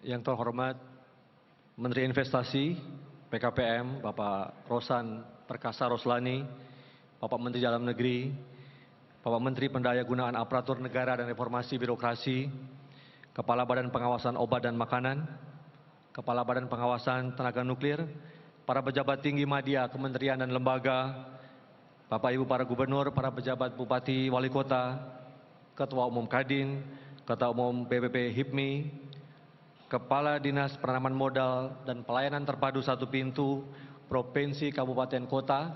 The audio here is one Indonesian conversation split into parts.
Yang terhormat Menteri Investasi PKPM Bapak Rosan Perkasa Roslani, Bapak Menteri Dalam Negeri, Bapak Menteri Pendayagunaan Aparatur Negara dan Reformasi Birokrasi, Kepala Badan Pengawasan Obat dan Makanan, Kepala Badan Pengawasan Tenaga Nuklir, para pejabat tinggi media, kementerian dan lembaga, Bapak Ibu para gubernur, para pejabat bupati, wali kota, Ketua Umum Kadin, Ketua Umum BPP HIPMI, Kepala Dinas Penanaman Modal dan Pelayanan Terpadu Satu Pintu, Provinsi, Kabupaten, Kota,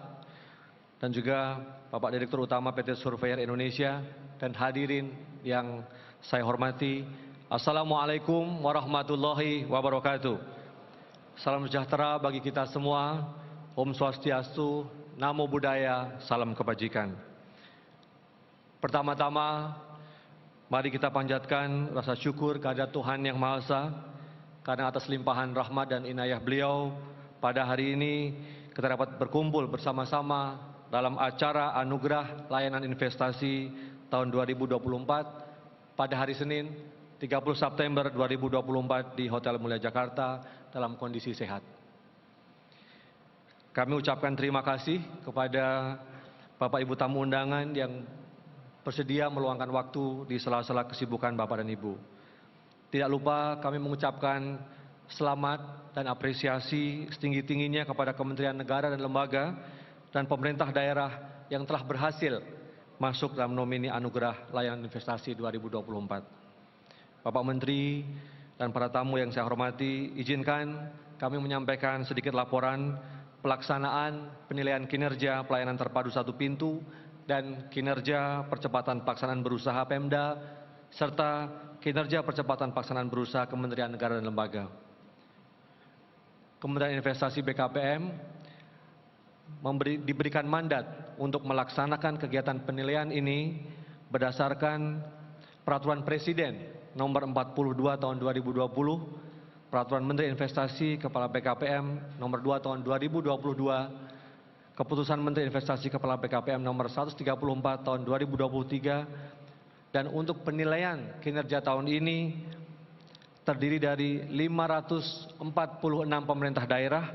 dan juga Bapak Direktur Utama PT Surveyor Indonesia, dan hadirin yang saya hormati. Assalamualaikum warahmatullahi wabarakatuh. Salam sejahtera bagi kita semua. Om Swastiastu, Namo Buddhaya, salam kebajikan. Pertama-tama, mari kita panjatkan rasa syukur kehadirat Tuhan Yang Maha Esa, karena atas limpahan rahmat dan inayah beliau, pada hari ini kita dapat berkumpul bersama-sama dalam acara Anugerah Layanan Investasi tahun 2024 pada hari Senin 30 September 2024 di Hotel Mulia Jakarta dalam kondisi sehat. Kami ucapkan terima kasih kepada Bapak Ibu tamu undangan yang bersedia meluangkan waktu di sela-sela kesibukan Bapak dan Ibu. Tidak lupa kami mengucapkan selamat dan apresiasi setinggi-tingginya kepada Kementerian Negara dan Lembaga dan pemerintah daerah yang telah berhasil masuk dalam nomini Anugerah Layanan Investasi 2024. Bapak Menteri dan para tamu yang saya hormati, izinkan kami menyampaikan sedikit laporan pelaksanaan penilaian kinerja pelayanan terpadu satu pintu dan kinerja percepatan pelaksanaan berusaha Pemda, serta kinerja percepatan pelaksanaan berusaha Kementerian Negara dan Lembaga. Kementerian Investasi BKPM diberikan mandat untuk melaksanakan kegiatan penilaian ini berdasarkan Peraturan Presiden Nomor 42 Tahun 2020, Peraturan Menteri Investasi Kepala BKPM Nomor 2 Tahun 2022, Keputusan Menteri Investasi Kepala BKPM Nomor 134 Tahun 2023, dan untuk penilaian kinerja tahun ini terdiri dari 546 pemerintah daerah,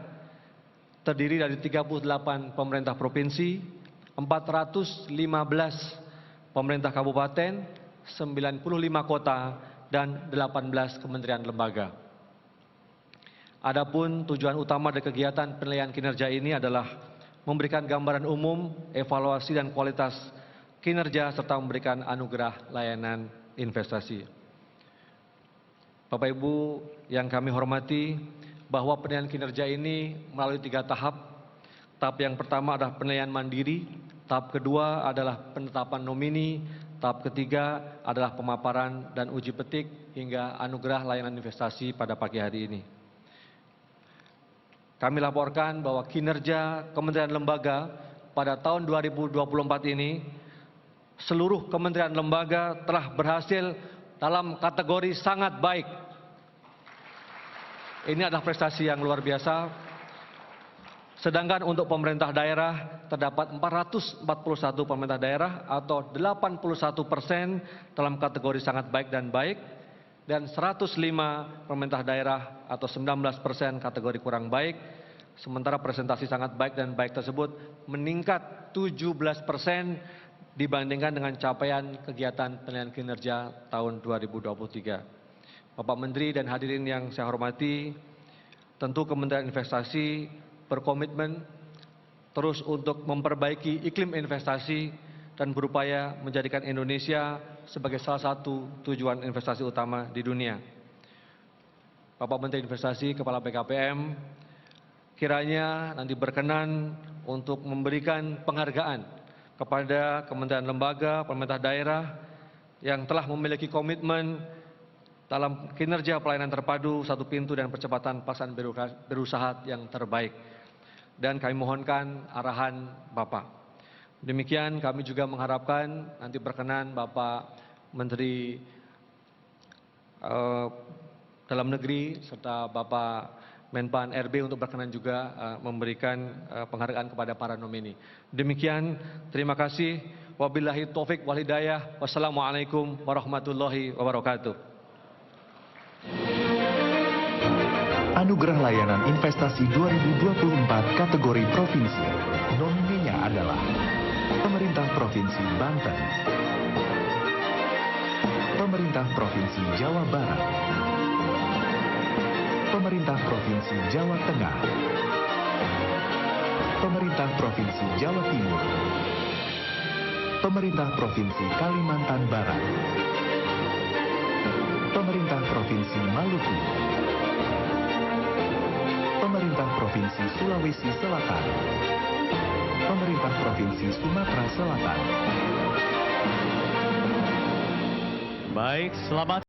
terdiri dari 38 pemerintah provinsi, 415 pemerintah kabupaten, 95 kota, dan 18 kementerian lembaga. Adapun tujuan utama dari kegiatan penilaian kinerja ini adalah memberikan gambaran umum, evaluasi dan kualitas kinerja serta memberikan anugerah layanan investasi. Bapak Ibu yang kami hormati, bahwa penilaian kinerja ini melalui 3 tahap. Tahap yang pertama adalah penilaian mandiri, tahap kedua adalah penetapan nomini, tahap ketiga adalah pemaparan dan uji petik hingga anugerah layanan investasi pada pagi hari ini. Kami laporkan bahwa kinerja Kementerian Lembaga pada tahun 2024 ini, seluruh kementerian lembaga telah berhasil dalam kategori sangat baik. Ini adalah prestasi yang luar biasa. Sedangkan untuk pemerintah daerah terdapat 441 pemerintah daerah atau 81% dalam kategori sangat baik dan baik, dan 105 pemerintah daerah atau 19% kategori kurang baik. Sementara presentasi sangat baik dan baik tersebut meningkat 17% dibandingkan dengan capaian kegiatan penilaian kinerja tahun 2023. Bapak Menteri dan hadirin yang saya hormati, tentu Kementerian Investasi berkomitmen terus untuk memperbaiki iklim investasi dan berupaya menjadikan Indonesia sebagai salah satu tujuan investasi utama di dunia. Bapak Menteri Investasi, Kepala BKPM, kiranya nanti berkenan untuk memberikan penghargaan kepada kementerian lembaga, pemerintah daerah yang telah memiliki komitmen dalam kinerja pelayanan terpadu satu pintu dan percepatan pelaksanaan berusaha yang terbaik. Dan kami mohonkan arahan Bapak. Demikian kami juga mengharapkan nanti berkenan Bapak Menteri Dalam Negeri serta Bapak Menpan RB untuk berkenan juga memberikan penghargaan kepada para nomini. Demikian, terima kasih. Wabillahi taufik wal hidayah. Wassalamualaikum warahmatullahi wabarakatuh. Anugerah Layanan Investasi 2024 kategori Provinsi. Nominenya adalah Pemerintah Provinsi Banten, Pemerintah Provinsi Jawa Barat, Pemerintah Provinsi Jawa Tengah, Pemerintah Provinsi Jawa Timur, Pemerintah Provinsi Kalimantan Barat, Pemerintah Provinsi Maluku, Pemerintah Provinsi Sulawesi Selatan, Pemerintah Provinsi Sumatera Selatan. Baik, selamat.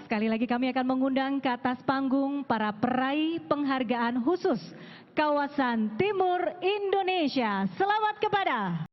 Sekali lagi kami akan mengundang ke atas panggung para peraih penghargaan khusus kawasan Timur Indonesia. Selamat kepada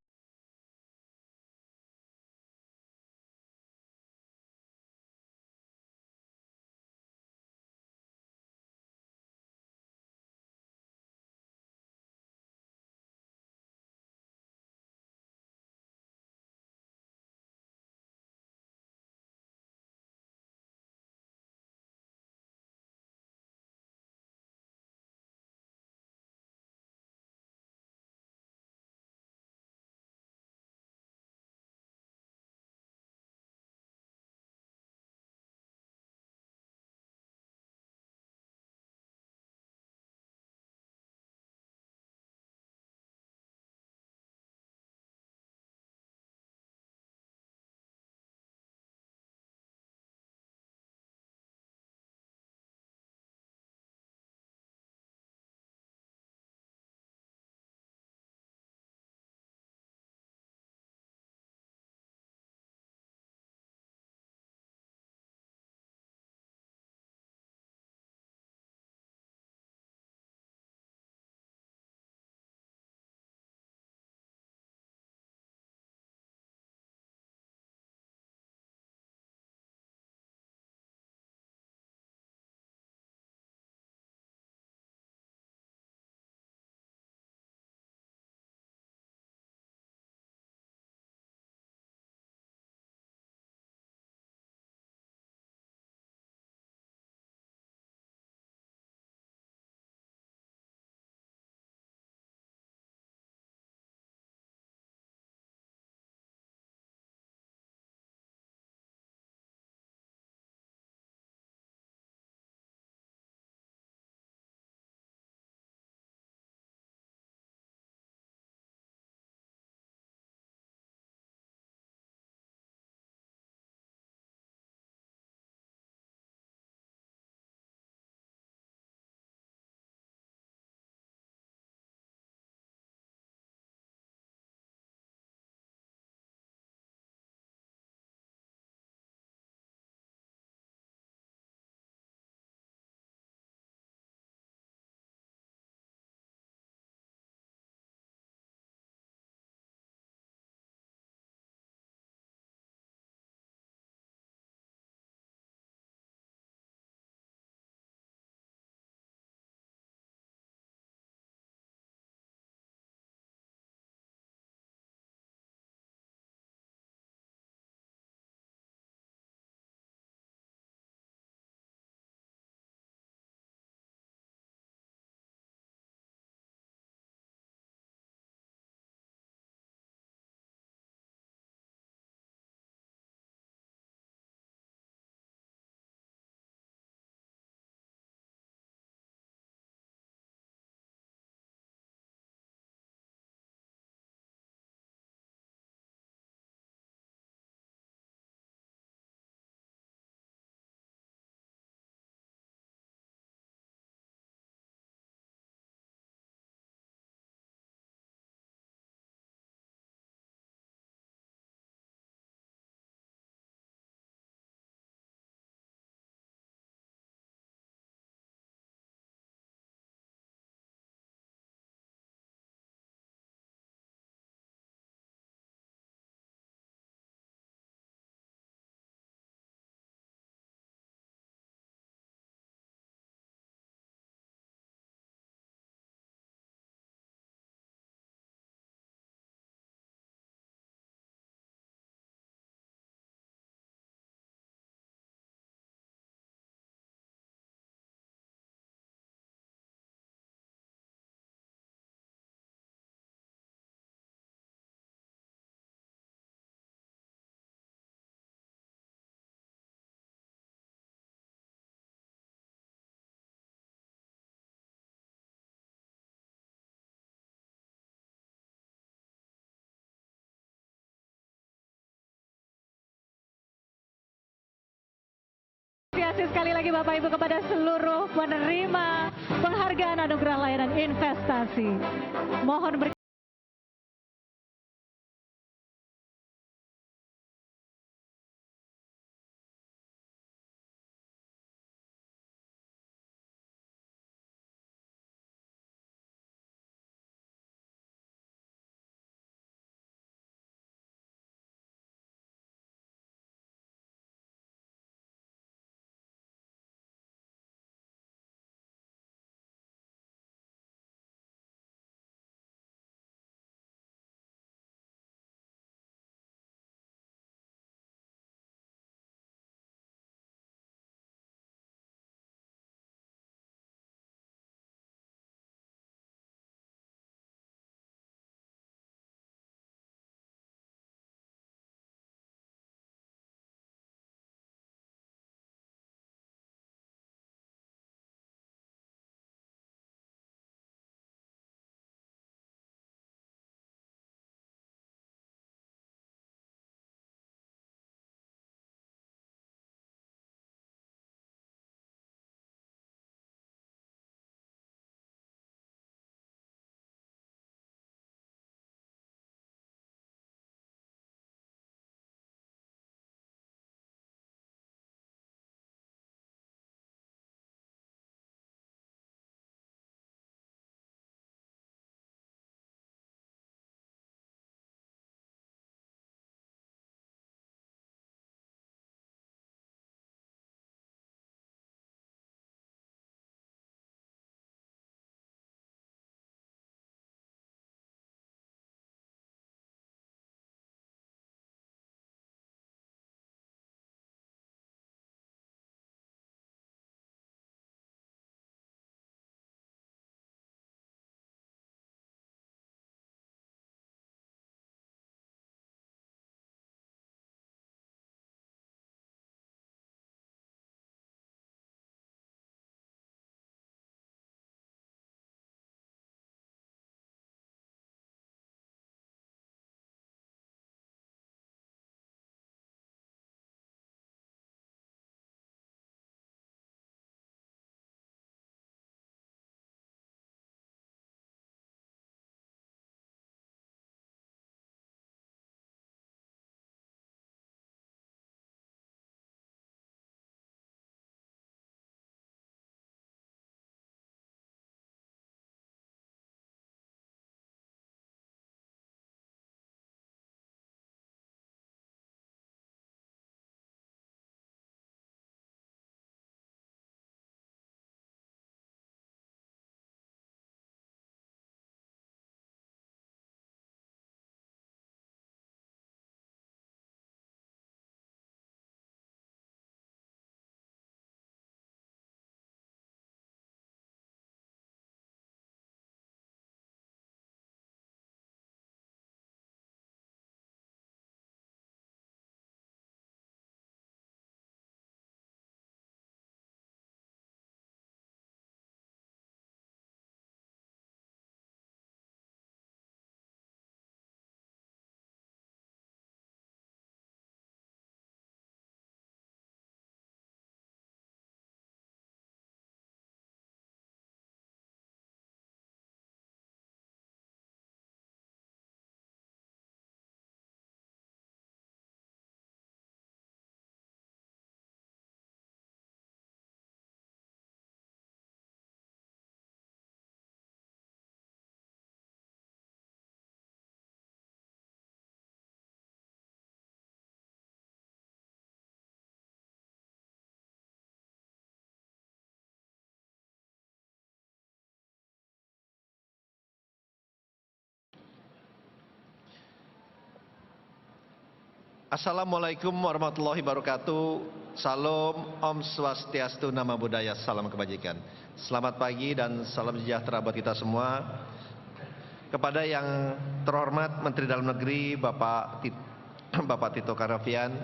kasih sekali lagi Bapak Ibu kepada seluruh penerima penghargaan anugerah layanan investasi. Mohon beri Assalamualaikum warahmatullahi wabarakatuh. Salam, Om Swastiastu, Nama Budaya, Salam Kebajikan. Selamat pagi dan salam sejahtera buat kita semua. Kepada yang terhormat Menteri Dalam Negeri Bapak Tito Karnavian,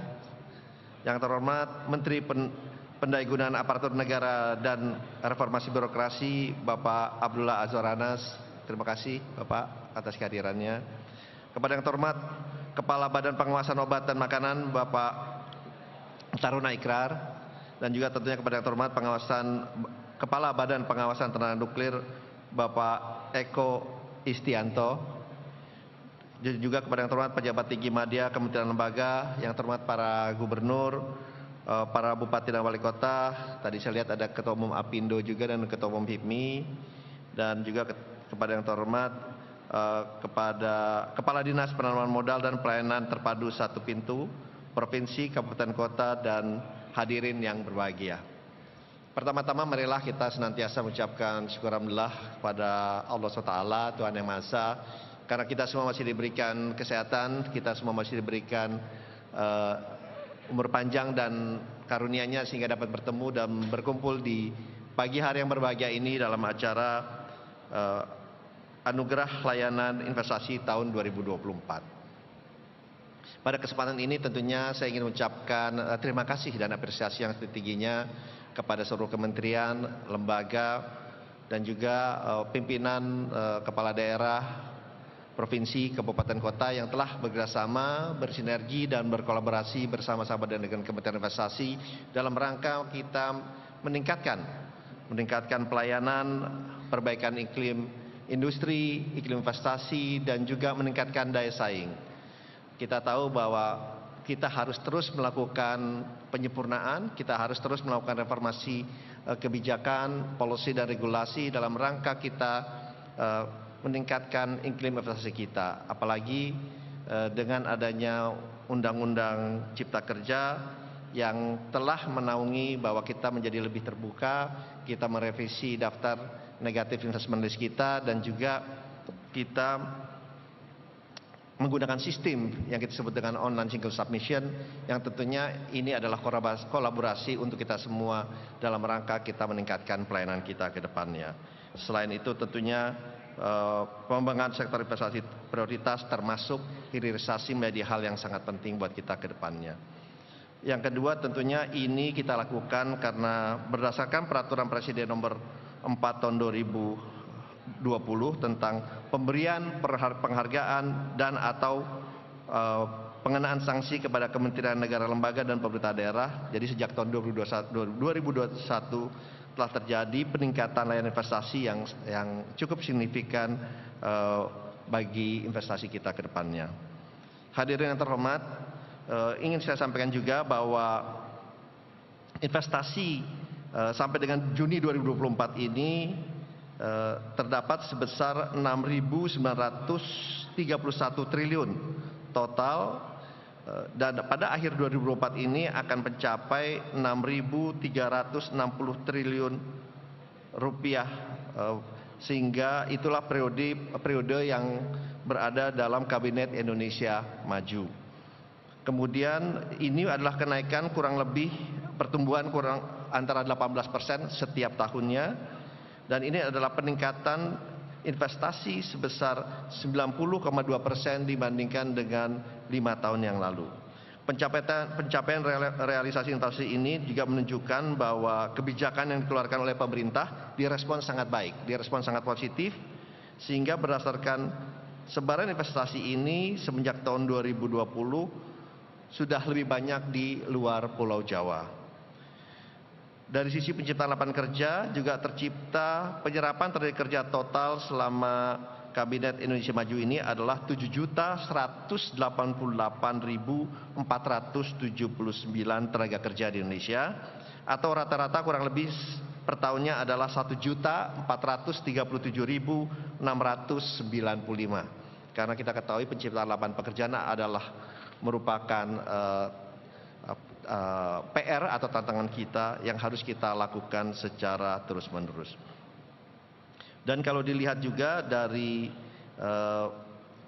yang terhormat Menteri Pendayagunaan Aparatur Negara dan Reformasi Birokrasi Bapak Abdullah Azwar Anas, terima kasih Bapak atas kehadirannya. Kepada yang terhormat Kepala Badan Pengawasan Obat dan Makanan Bapak Taruna Ikrar, dan juga tentunya kepada yang terhormat Kepala Badan Pengawasan Tenaga Nuklir Bapak Eko Istianto, juga kepada yang terhormat pejabat tinggi media Kementerian Lembaga, yang terhormat para gubernur, para bupati dan wali kota. Tadi saya lihat ada Ketua Umum Apindo juga dan Ketua Umum HIPMI, dan juga kepada yang terhormat kepada Kepala Dinas Penanaman Modal dan Pelayanan Terpadu Satu Pintu Provinsi, Kabupaten, Kota, dan hadirin yang berbahagia. Pertama-tama marilah kita senantiasa mengucapkan syukur alhamdulillah kepada Allah SWT, Tuhan Yang Maha Esa, karena kita semua masih diberikan kesehatan, kita semua masih diberikan umur panjang dan karunia-Nya sehingga dapat bertemu dan berkumpul di pagi hari yang berbahagia ini dalam acara Anugerah Layanan Investasi tahun 2024. Pada kesempatan ini tentunya saya ingin mengucapkan terima kasih dan apresiasi yang setingginya kepada seluruh kementerian, lembaga, dan juga pimpinan kepala daerah, provinsi, kabupaten, kota yang telah bekerjasama, bersinergi, dan berkolaborasi bersama-sama dengan Kementerian Investasi dalam rangka kita meningkatkan pelayanan, perbaikan iklim industri, iklim investasi, dan juga meningkatkan daya saing. Kita tahu bahwa kita harus terus melakukan penyempurnaan, kita harus terus melakukan reformasi kebijakan, policy, dan regulasi dalam rangka kita meningkatkan iklim investasi kita. Apalagi dengan adanya Undang-Undang Cipta Kerja yang telah menaungi bahwa kita menjadi lebih terbuka, kita merevisi daftar negatif investment list kita, dan juga kita menggunakan sistem yang kita sebut dengan online single submission, yang tentunya ini adalah kolaborasi untuk kita semua dalam rangka kita meningkatkan pelayanan kita ke depannya. Selain itu tentunya pengembangan sektor investasi prioritas termasuk hilirisasi menjadi hal yang sangat penting buat kita ke depannya. Yang kedua tentunya ini kita lakukan karena berdasarkan peraturan Presiden nomor 4 tahun 2020 tentang pemberian penghargaan dan atau pengenaan sanksi kepada kementerian negara, lembaga, dan pemerintah daerah. Jadi sejak tahun 2021 telah terjadi peningkatan layanan investasi yang cukup signifikan bagi investasi kita ke depannya. Hadirin yang terhormat, ingin saya sampaikan juga bahwa investasi sampai dengan Juni 2024 ini terdapat sebesar 6.931 triliun total, dan pada akhir 2024 ini akan mencapai 6.360 triliun rupiah, sehingga itulah periode yang berada dalam Kabinet Indonesia Maju. Kemudian ini adalah kenaikan kurang lebih pertumbuhan antara 18% setiap tahunnya. Dan ini adalah peningkatan investasi sebesar 90,2% dibandingkan dengan 5 tahun yang lalu. Pencapaian realisasi investasi ini juga menunjukkan bahwa kebijakan yang dikeluarkan oleh pemerintah direspon sangat baik, direspon sangat positif, sehingga berdasarkan sebaran investasi ini semenjak tahun 2020 sudah lebih banyak di luar Pulau Jawa. Dari sisi penciptaan lapangan kerja juga tercipta penyerapan tenaga kerja total selama Kabinet Indonesia Maju ini adalah 7.188.479 tenaga kerja di Indonesia, atau rata-rata kurang lebih per tahunnya adalah 1.437.695. Karena kita ketahui penciptaan lapangan pekerjaan adalah merupakan PR atau tantangan kita yang harus kita lakukan secara terus-menerus. Dan kalau dilihat juga dari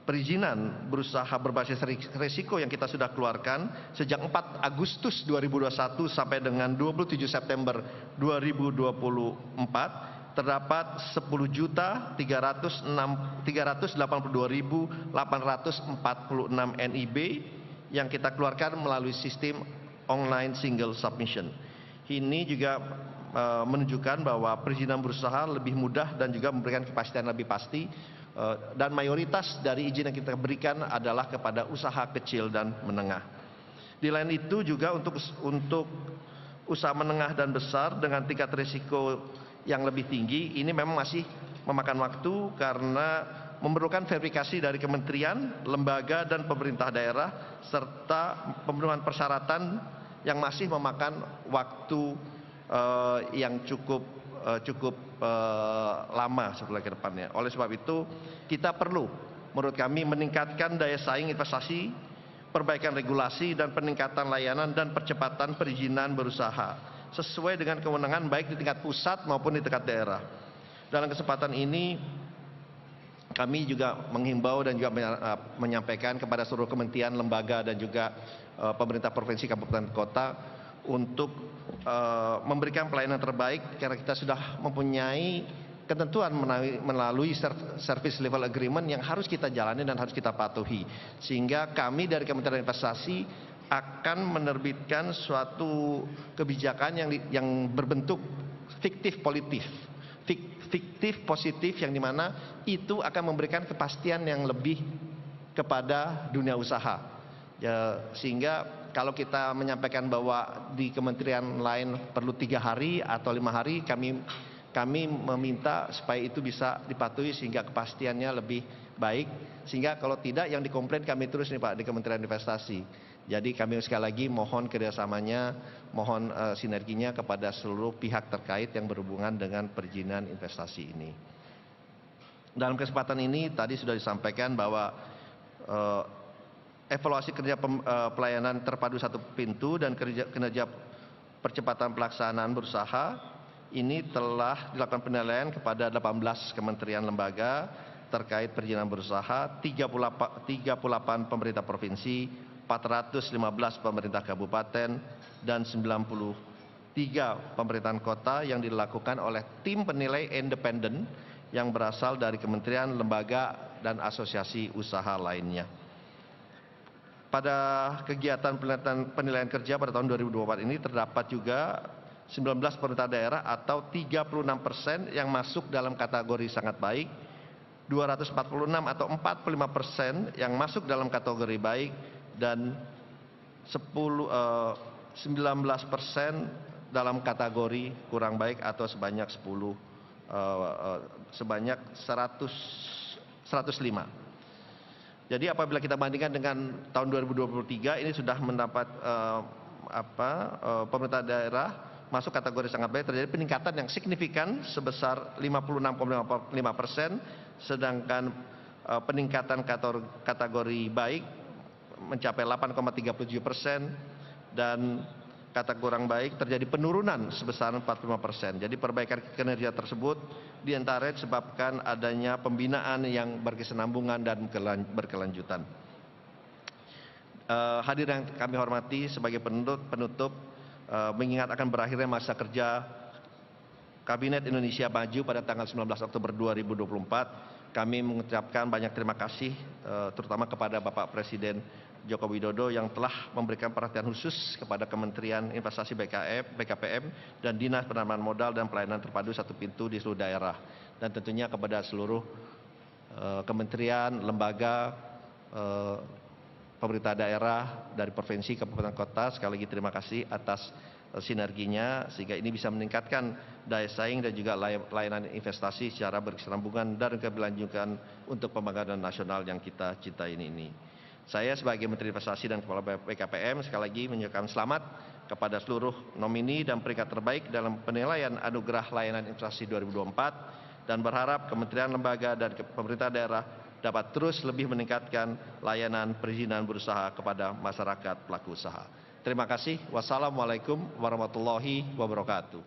perizinan berusaha berbasis risiko yang kita sudah keluarkan sejak 4 Agustus 2021 sampai dengan 27 September 2024, terdapat 10.382.846 NIB yang kita keluarkan melalui sistem online single submission. Ini juga menunjukkan bahwa perizinan berusaha lebih mudah dan juga memberikan kepastian lebih pasti, dan mayoritas dari izin yang kita berikan adalah kepada usaha kecil dan menengah. Di lain itu juga untuk usaha menengah dan besar dengan tingkat risiko yang lebih tinggi, ini memang masih memakan waktu karena memerlukan verifikasi dari kementerian, lembaga, dan pemerintah daerah, serta pemenuhan persyaratan yang masih memakan waktu yang cukup lama sebetulnya ke depannya. Oleh sebab itu, kita perlu menurut kami meningkatkan daya saing investasi, perbaikan regulasi, dan peningkatan layanan dan percepatan perizinan berusaha sesuai dengan kewenangan baik di tingkat pusat maupun di tingkat daerah. Dalam kesempatan ini kami juga menghimbau dan juga menyampaikan kepada seluruh kementerian, lembaga, dan juga pemerintah provinsi, kabupaten, kota untuk memberikan pelayanan terbaik karena kita sudah mempunyai ketentuan melalui service level agreement yang harus kita jalani dan harus kita patuhi. Sehingga kami dari Kementerian Investasi akan menerbitkan suatu kebijakan yang berbentuk fiktif positif yang dimana itu akan memberikan kepastian yang lebih kepada dunia usaha. Ya, sehingga kalau kita menyampaikan bahwa di kementerian lain perlu 3 hari atau 5 hari, kami meminta supaya itu bisa dipatuhi sehingga kepastiannya lebih baik. Sehingga kalau tidak, yang dikomplain kami terus nih Pak di Kementerian Investasi. Jadi kami sekali lagi mohon kerjasamanya, mohon sinerginya kepada seluruh pihak terkait yang berhubungan dengan perizinan investasi ini. Dalam kesempatan ini tadi sudah disampaikan bahwa evaluasi kerja pelayanan terpadu satu pintu dan kinerja percepatan pelaksanaan berusaha ini telah dilakukan penilaian kepada 18 kementerian lembaga terkait perizinan berusaha, 38 pemerintah provinsi, 415 pemerintah kabupaten, dan 93 pemerintahan kota yang dilakukan oleh tim penilai independen yang berasal dari kementerian, lembaga, dan asosiasi usaha lainnya. Pada kegiatan penilaian kerja pada tahun 2024 ini terdapat juga 19 pemerintah daerah atau 36% yang masuk dalam kategori sangat baik, 246 atau 45% yang masuk dalam kategori baik, dan 19% dalam kategori kurang baik atau sebanyak 105. Jadi apabila kita bandingkan dengan tahun 2023 ini sudah mendapat pemerintah daerah masuk kategori sangat baik, terjadi peningkatan yang signifikan sebesar 56,5%, sedangkan peningkatan kategori baik mencapai 8,37%, dan kata kurang baik terjadi penurunan sebesar 45%. Jadi perbaikan kinerja tersebut diantaranya disebabkan adanya pembinaan yang berkesinambungan dan berkelanjutan. Hadirin yang kami hormati, sebagai penutup, mengingat akan berakhirnya masa kerja Kabinet Indonesia Maju pada tanggal 19 Oktober 2024, kami mengucapkan banyak terima kasih terutama kepada Bapak Presiden Joko Widodo yang telah memberikan perhatian khusus kepada Kementerian Investasi BKPM dan Dinas Penanaman Modal dan Pelayanan Terpadu Satu Pintu di seluruh daerah, dan tentunya kepada seluruh kementerian, lembaga, pemerintah daerah dari provinsi, kabupaten, kota. Sekali lagi terima kasih atas sinerginya sehingga ini bisa meningkatkan daya saing dan juga layanan investasi secara berkesinambungan dan keberlanjutan untuk pembangunan nasional yang kita cintai ini. Saya sebagai Menteri Investasi dan Kepala BKPM sekali lagi mengucapkan selamat kepada seluruh nomini dan peringkat terbaik dalam penilaian anugerah layanan investasi 2024 dan berharap kementerian, lembaga, dan pemerintah daerah dapat terus lebih meningkatkan layanan perizinan berusaha kepada masyarakat pelaku usaha. Terima kasih. Wassalamualaikum warahmatullahi wabarakatuh.